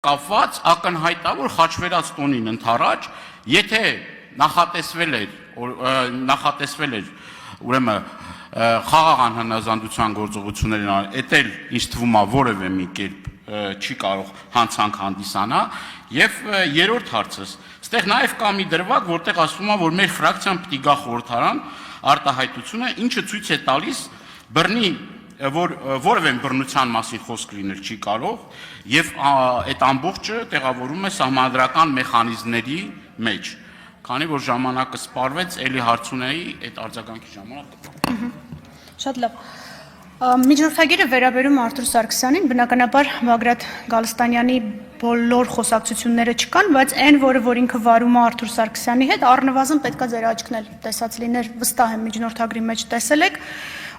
կապված ակնհայտ է, որ խաչվերած տոնին ընդառաջ, եթե նախատեսվել էր ուրեմն խաղաղ անհնազանդության գործողություններին, էդ էլ ինձ թվում է որևէ մի կերպ չի կարող հանցանք հանդիսանա, եւ երրորդ հարցս, այստեղ նաեւ կա մի դրվագ, որտեղ ասվում է, որ մեր ֆրակցիան պիտի գա խորհրդարան արտահայտությունը, ինչը ցույց է տալիս բռնի, որ որևէ բռնության մասին խոսք լինել չի կարող, եւ այդ ամբողջը տեղավորում է սահմանադրական մեխանիզմների մեջ, քանի որ ժամանակը սպառվեց, էլի հարց ունեի այդ արձագանքի ժամանակ։ Շատ լավ։ Միջնորդագիրը վերաբերում Արթուր Սարգսյանին, բնականաբար Բագրատ Գալստանյանի բոլոր խոսակցությունները չկան, բայց այն, որ ինքը վարում է Արթուր Սարգսյանի հետ, առնվազն պետքա ձեր աչքն էլ տեսած լիներ, վստահ եմ միջնորդագրի մեջ տեսել եք։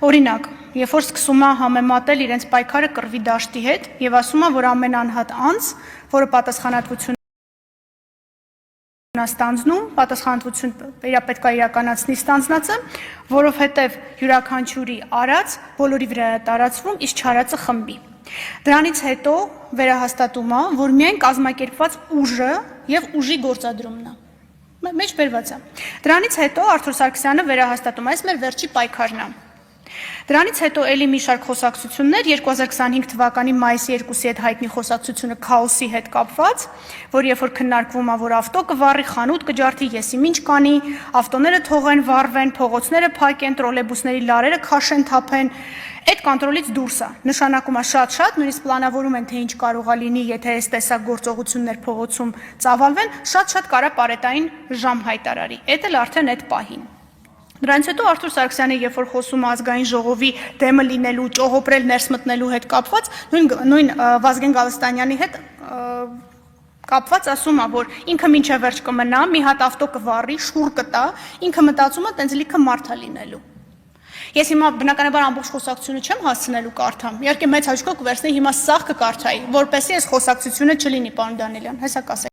Օրինակ, երբ որ սկսում է համեմատել իրենց պայքարը կռվի դաշտի հետ եւ ասում է, որ ամեն անհատ անձ, որը պատասխանատվություն ստանձնում, պատասխանատվություն պետք է իրականացնի ստանձնածը, որովհետև յուրաքանչյուրի արած բոլորի վրա է տարածվում, իսկ չարածը խմբի։ Դրանից հետո վերահաստատում է, որ միայն կազմակերպված ուժը եւ ուժի գործադրումն է։ Մեջ բերված է։ Դրանից հետո Արթուր Սարգսյանը վերահաստատում է, այս մեր վերջի պայքարն է։ Դրանից հետո էլի մի շարք խոսակցություններ 2025 թվականի մայիսի 2-ի հետ հայտնի խոսակցությունը քաոսի հետ կապված, որ երբ որ քննարկվում է, որ ավտո կվառի, խանութ կջարդի, եսիմինչ կանի, ավտոները թողեն վառվեն, փողոցները փակեն, տրոլեյբուսների լարերը քաշեն, թափեն, այդ կոնտրոլից դուրս է։ Նշանակում է շատ, նույնիսկ պլանավորում են, թե ինչ կարող է լինի, եթե այս տեսակ գործողություններ փողոցում ծավալվեն, շատ կարա պարետային ժամ հայտարարի։ Այդ էլ արդեն այդ պահին։ Դրանից հետո Արթուր Սարգսյանը, երբ որ խոսում ազգային ժողովի դեմը լինելու, ճողոպրել ներս մտնելու հետ կապված, նույն Վազգեն Գալստանյանի հետ կապված ասում է, որ ինքը մինչև վերջ կմնա, մի հատ ավտո կվառի, շուռ կտա, ինքը մտածում է, տենց լիքը մարդ է լինելու։ Ես հիմա բնականաբար ամբողջ խոսակցությունը չեմ հասցնելու կարդամ։ Իհարկե մեծ հաճույքով կվերցնեի հիմա սաղ կկարդայի, որպեսզի այս խոսակցությունը չլինի, պարոն Դանիելյան, հեսա կասեք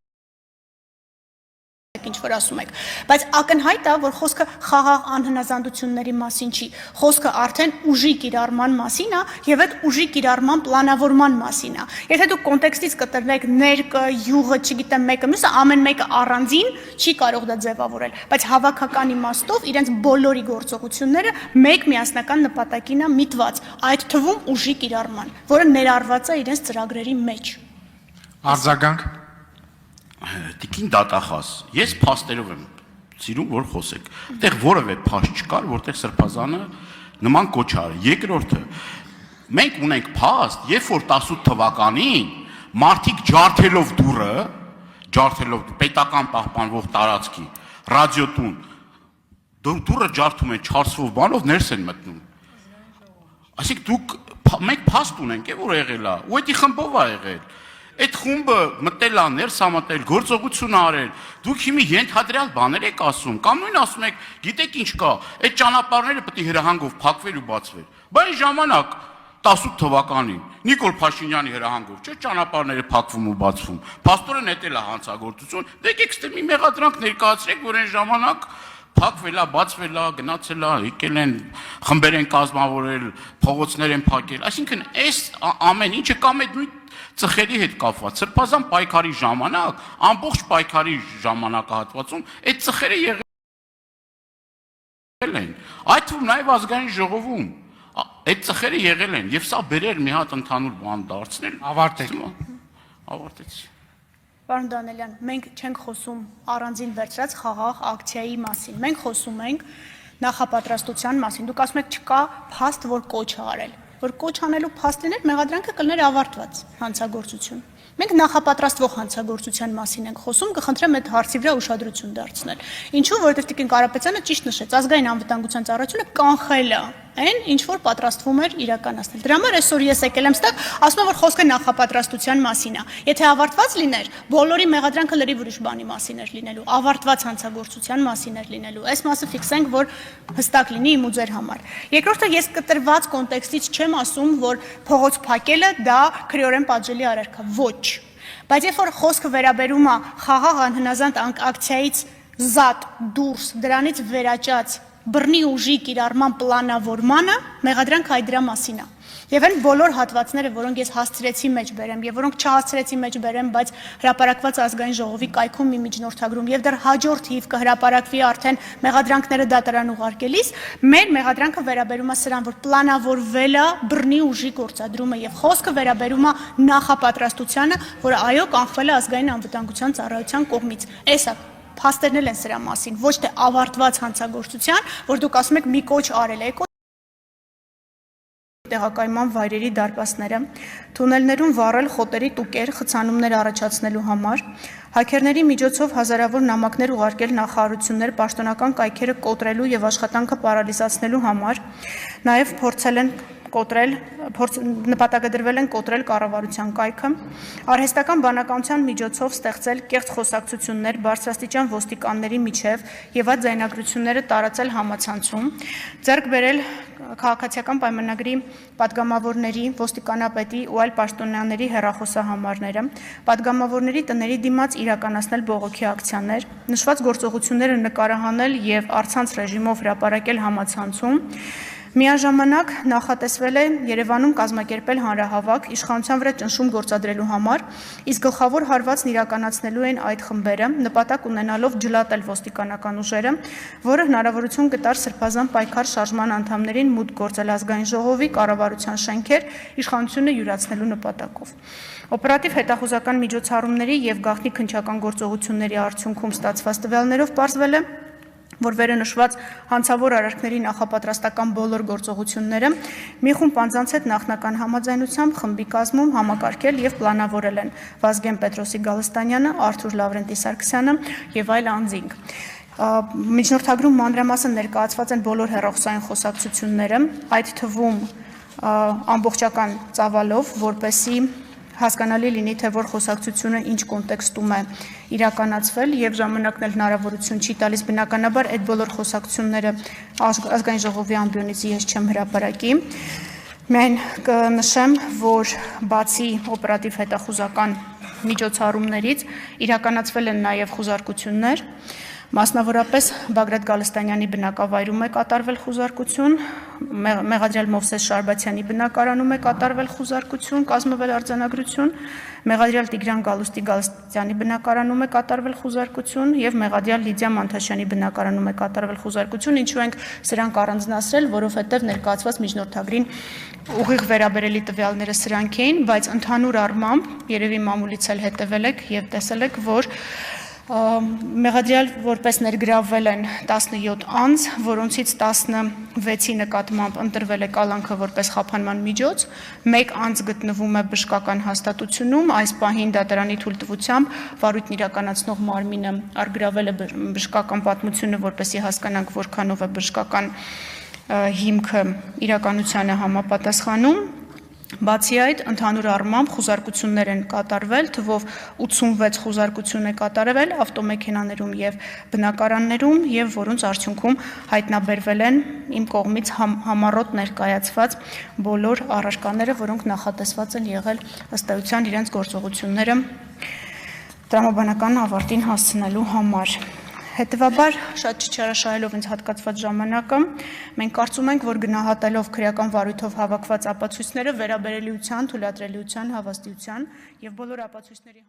ինչ որ ասում եք, բայց ակնհայտ է, որ խոսքը խաղաղ անհնազանդությունների մասին չի, խոսքը արդեն ուժի կիրառման մասին է եւ այդ ուժի կիրառման պլանավորման մասին է։ Եթե դուք կոնտեքստից կտրվեք ներկը, յուղը, չգիտեմ մեկը, մյուսը ամեն մեկը առանձին չի կարող դա ձևավորել, բայց հավաքական իմաստով իրենց բոլորի գործողությունները մեկ միասնական նպատակին է միտված, այդ թվում ուժի կիրառման, որը ներառված է իրենց ծրագրերի մեջ։ Արձագանք Տիկին դատախազ, ես փաստերով եմ սիրում, որ խոսեք։ Այդտեղ որևէ փաստ չկար, որտեղ Սրբազանը նման կոչ արի։ Երկրորդը, մենք ունենք փաստ, երբ որ 18 թվականին մարդիկ ջարդելով դուռը, պետական պահպանվող տարածքի, ռադիոտուն, դուռը ջարդում են 4-ով բանով ներս են մտնում։ Այսինքն մենք փաստ ունենք, որ եղել է, ու դա խմբով է եղել։ Այդ խումբը մտել է, ներս է մտել, գործողություն արել, դուք հիմի ենթադրյալ բաներ եք ասում, կամ նույն ասում եք, գիտեք ինչ կա, այդ ճանապարհները պետք է հրահանգով փակվեր ու բացվեր։ Բայց ժամանակ 18 թվականին Նիկոլ Փաշինյանի հրահանգով չէ ճանապարհները փակվում ու բացվում։ Փաստորեն էդ էլ է հանցագործություն։ Դե եկեք ստե մի մեղադրանք ներկայացրեք, որ այն ժամանակ փակվել է, բացվել է, գնացել է, եկել են, խմբեր են կազմավորել, փողոցներ են փակել։ Այսինքն այս ամեն ինչը կամ այդ նույն ծխերի հետ կապված Սրբազան պայքարի ժամանակ, ամբողջ պայքարի ժամանակահատվածում այդ ծխերը եղել են։ Այդ թվում նաև ազգային ժողովում այդ ծխերը եղել են եւ սա բերել մի հատ ընդհանուր բան դարձնել։ Ավարտեցի։ Պարոն Դանիելյան, մենք չենք խոսում առանձին վերցրած խաղաղ ակցիայի մասին։ Մենք խոսում ենք նախապատրաստության մասին։ Դուք ասում եք չկա փաստ, որ կոչ է արել։ Որ կոչ անելու փաստ լիներ, մեղադրանքը կլներ ավարտված հանցագործություն։ Մենք նախապատրաստվող հանցագործության մասին ենք խոսում, կխնդրեմ այդ հարցի վրա ուշադրություն դարձնել։ Ինչու՞, որովհետև Տիկին Կարապետյանը ճիշտ նշեց, ազգային անվտանգության ծառայությունը կանխել է այն, ինչ որ պատրաստվում էր իրականացնել։ Դրա համար այսօր ես եկել եմ ստեղ, ասում եմ, որ խոսքը նախապատրաստության մասին է։ Եթե ավարտված լիներ, բոլորի մեղադրանքը լրիվ ուրիշ բանի մասին էր լինելու, ավարտված հանցագործության մասին էր լինելու։ Այս մասը ֆիքսենք, որ հստակ լինի իմ ու ձեր համար։ Երկրորդը, ես կտրված կոնտեքստից չեմ ասում, որ փողոց փակելը դա քրեորեն պատժելի արարք է։ Ոչ։ Բայց երբ որ խոսքը վերաբերում է խաղաղ անհնազանդ ակցիայից զատ դուրս, դրանից վերաճած բռնի ուժի կիրառման պլանավորմանը, մեղադրանքը այդ դրա մասին է։ Եվ այն բոլոր հատվածները, որոնք ես հասցրեցի մեջ բերեմ եւ որոնք չհասցրեցի մեջ բերեմ, բայց հրապարակված ազգային ժողովի կայքում մի միջնորդագրում եւ դեռ հաջորդ թիվ կհրապարակվի արդեն մեղադրանքները դատարան ուղարկելիս, մեր մեղադրանքը վերաբերում է սրան, որ պլանավորվել է բռնի ուժի գործադրումը եւ խոսքը վերաբերում է նախապատրաստությանը, որը այո կանխվել է ազգային անվտանգության ծառայության կողմից։ Էսա փաստերն են սրա մասին, ոչ թե ավարտված հանցագործության, որ դուք ասում եք մի կոչ արել եք տեղակայման վայրերի դարպասները, թունելներում վառել խոտերի տուկեր խցանումներ առաջացնելու համար, հաքերների միջոցով հազարավոր նամակներ ուղարկել նախարարություններ պաշտոնական կայքերը կոտրելու եւ աշխատանքը պարալիզացնելու համար, նաեւ նպատակադրվել են կոտրել կառավարության կայքը, արհեստական բանականության միջոցով ստեղծել կեղծ խոսակցություններ բարձրաստիճան ոստիկանների միջև եւ այդ ձայնագրությունները տարածել համացանցում, ձեռք բերել քաղաքացիական պայմանագրի պատգամավորների, ոստիկանապետի ու այլ պաշտոնյաների հեռախոսահամարները, պատգամավորների տների դիմաց իրականացնել բողոքի ակցիաներ, նշված գործողությունները նկարահանել եւ առցանց ռեժիմով հրապարակել համացանցում, միաժամանակ նախատեսվել է Երևանում կազմակերպել հանրահավաք իշխանության վրա ճնշում գործադրելու համար, իսկ գլխավոր հարվածն իրականացնելու են այդ խմբերը, նպատակ ունենալով ջլատել ոստիկանական ուժերը, որը հնարավորություն կտար սրբազան պայքար շարժման անդամներին մուտք գործել ազգային ժողովի կառավարության շենքեր իշխանությունը յուրացնելու նպատակով։ Օպերատիվ հետախուզական միջոցառումների եւ գաղտնի քննչական գործողությունների արդյունքում ստացված տվյալներով պարզվել է, որ վերանշված հանցավոր արարքների նախապատրաստական բոլոր գործողությունները մի խումբ անձանց հետ նախնական համաձայնությամբ խմբի կազմում համակարգել եւ պլանավորել են Վազգեն Պետրոսի Գալստանյանը, Արթուր Լավրենտի Սարգսյանը եւ այլ անձինք։ Միջնորդագրում մանրամասն ներկայացված են բոլոր հեռախոսային խոսակցությունները, այդ թվում ամբողջական ծավալով, որպեսզի հասկանալի լինի, թե որ խոսակցությունը ինչ կոնտեքստում է իրականացվել եւ ժամանակն էլ հնարավորություն չի տալիս բնականաբար այդ բոլոր խոսակցությունները ազգային ժողովի ամբիոնից ես չեմ հրապարակի։ Միայն կնշեմ, որ բացի օպերատիվ հետախուզական միջոցառումներից իրականացվել են նաեւ խուզարկություններ, մասնավորապես Բագրատ Գալստանյանի բնակավայրում է կատարվել խուզարկություն, մեղադրյալ Մովսես Շարբաթյանի բնակարանում է կատարվել խուզարկություն, կազմվել արձանագրություն, մեղադրյալ Տիգրան Գալուստի Գալստյանի բնակարանում է կատարվել խուզարկություն եւ մեղադրյալ Լիդիա Մանթաշյանի բնակարանում է կատարվել խուզարկություն, ինչու ենք սրանք առանձնացրել, որովհետեւ ներկայացված միջնորդագրին ուղիղ վերաբերելի տվյալները սրանք էին, բայց ընդհանուր առմամբ երևի մամուլից էլ հետևել եք եւ տեսել եք, որ մեղադրյալ որպես ներգրավվել են 17 անձ, որոնցից 16-ի նկատմամբ ընտրվել է կալանքը որպես խափանման միջոց, 1 անձ գտնվում է բժշկական հաստատությունում, այս պահին դատարանի թույլտվությամբ վարույթն իրականացնող մարմինը առգրավել է բժշկական պատմությունը, որպեսզի հասկանանք որքանով է բժշկական հիմքը իրականությանը համապատասխանում։ Բացի այդ, ընդհանուր առմամբ խուզարկություններ են կատարվել, թվով 86 խուզարկություն է կատարվել ավտոմեքենաներում եւ բնակարաններում եւ որոնց արդյունքում հայտնաբերվել են իմ կողմից համառոտ ներկայացված բոլոր առարկաները, որոնք նախատեսված են եղել ըստ էության իրենց գործողությունները տրամաբանական ավարտին հասցնելու համար։ Հետևաբար, շատ չչարաշահելով ինձ հատկացված ժամանակը, մենք կարծում ենք, որ գնահատելով քրեական վարույթով հավաքված ապացույցները վերաբերելիության, թույլատրելիության, հավաստիության եւ բոլոր ապացույցների